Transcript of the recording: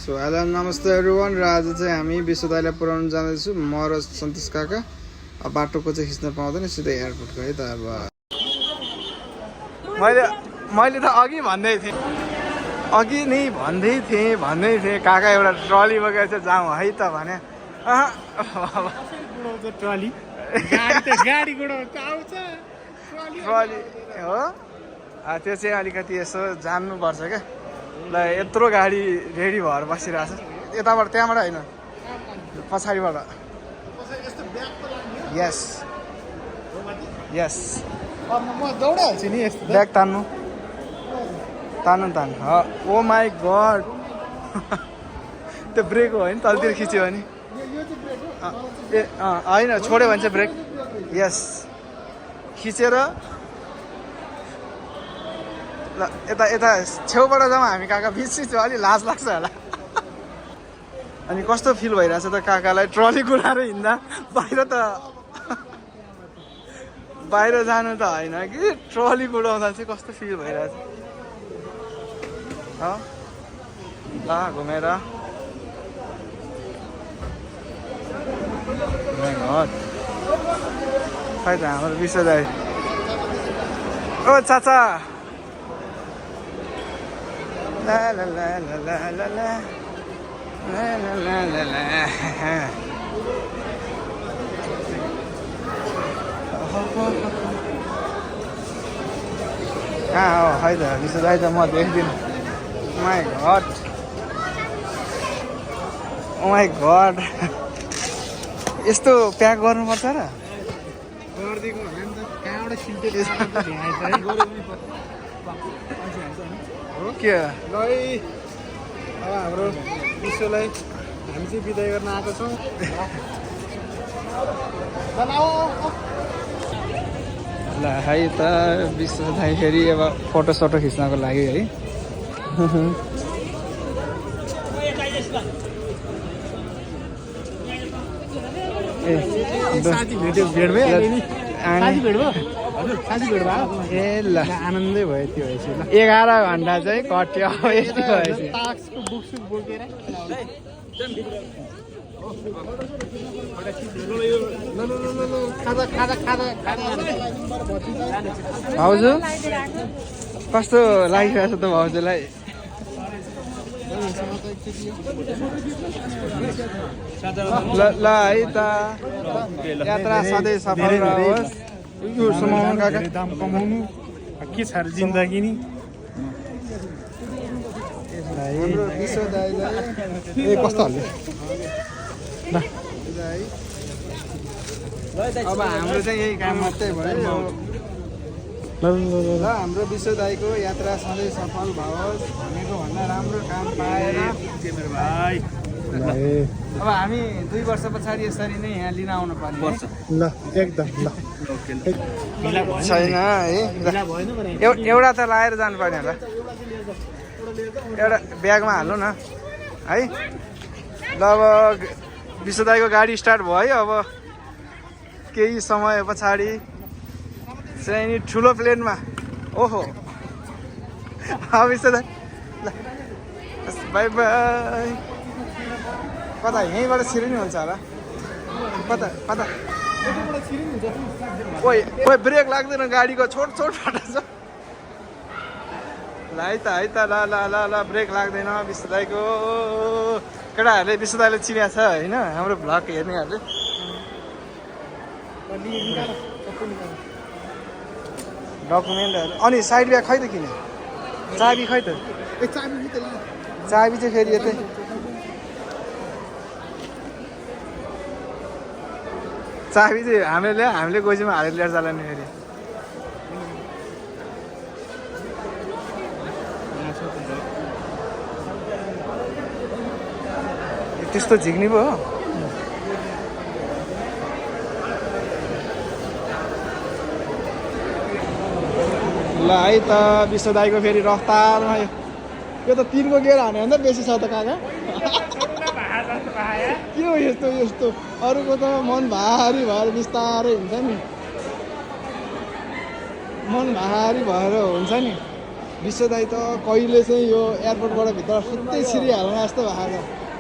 So hello नमस्ते everyone र आज चाहिँ हामी विश्व दाइलाई पुऱ्याउन जाँदैछु म र सन्तोष काका। अब बाटोको चाहिँ खिच्न पाउँदैन सिधै एयरपोर्ट गएँ त अब मैले त अघि भन्दै थिएँ काका एउटा ट्रली बोकेर चाहिँ जाउँ है त भने ट्रली ट्रली हो त्यो चाहिँ अलिकति यसो जान्नुपर्छ क्या। ल यत्रो गाडी रेडी भएर बसिरहेछ यताबाट त्यहाँबाट होइन पछाडिबाट। यस यस दौडाल्छु नि ब्याग तान्नु ओ माई गड त्यो ब्रेक हो होइन तलतिर खिच्यो भने ए होइन छोड्यो भने चाहिँ ब्रेक यस खिचेर ल यता यता छेउबाट जाउँ हामी काका बिच अलि लाज लाग्छ होला। अनि कस्तो फिल भइरहेछ त काकालाई ट्रली कुदाएर हिँड्दा बाहिर जानु त होइन कि ट्रली कुदाउँदा चाहिँ कस्तो फिल भइरहेछ ल घुमेर खै त हाम्रो विश्व दाइ ओ चाचा ला ला ला ला ला ला ला ला ला ला ला कहाँ हो खै त विश्व दाइ त म देख्दिनँ। ओ माई गड यस्तो प्याक गर्नुपर्छ र के ल अब हाम्रो विश्वलाई हामी चाहिँ बिदाय गर्न आएको छौँ। ल है त विश्व दाइ फेरि अब फोटो सोटो खिच्नको लागि है साथी भेट्यो भेट भयो ए ल आनन्दै भयो त्यो भएपछि ल 11 घन्टा चाहिँ कट्यो यस्तो भएपछि भाउजू कस्तो लागिरहेछ त भाउजूलाई ल है त यात्रा सधैँ सफल रहोस्। दाम कमाउनु के छ जिन्दगी नि कस्तो हाल्यो अब हाम्रो चाहिँ यही काम मात्रै भयो। ल हाम्रो विश्व दाइको यात्रा सधैँ सफल भओस् भनेको भन्दा राम्रो काम पाएर भाइ अब हामी 2 वर्ष पछाडि यसरी नै यहाँ लिन आउनु पर्ने ल एकदम ल छैन है एउटा त लाएर जानु पर्ने होला एउटा ब्यागमा हाल्नु न है। ल अब विश्व दाइको गाडी स्टार्ट भयो अब केही समय पछाडि चाहिँ नि ठुलो प्लेनमा ओहो विश्व दाइ ल बाई बाई कता यहीँबाट छिर्नु हुन्छ होला कता कता ओइ ब्रेक लाग्दैन गाडीको छोट फाटा छ ल है त ल ल ल ल ब्रेक लाग्दैन विश्व दाइको केटाहरूले विश्व दाइले चिनिया छ होइन हाम्रो भ्लग हेर्नेहरूले डकुमेन्टहरू अनि साइड ब्याग खै त किन चाबी खै त चाबी चाहिँ फेरि यतै चाबी चाहिँ हामीले गोजीमा हालेर लिएर जाला नि फेरि त्यस्तो झिक्ने पो हो। ल है त विश्व दाइको फेरि रफ्तारमा यो त 3 को गियर हाने भन्दा बेसी छ त काका के हो यस्तो अरूको त मन भारी भएर बिस्तारै हुन्छ नि मन भारी भएर हुन्छ नि विश्व दाई त कहिले चाहिँ यो एयरपोर्टबाट भित्र सुत्तै छिरिहाल्न जस्तो भएको छ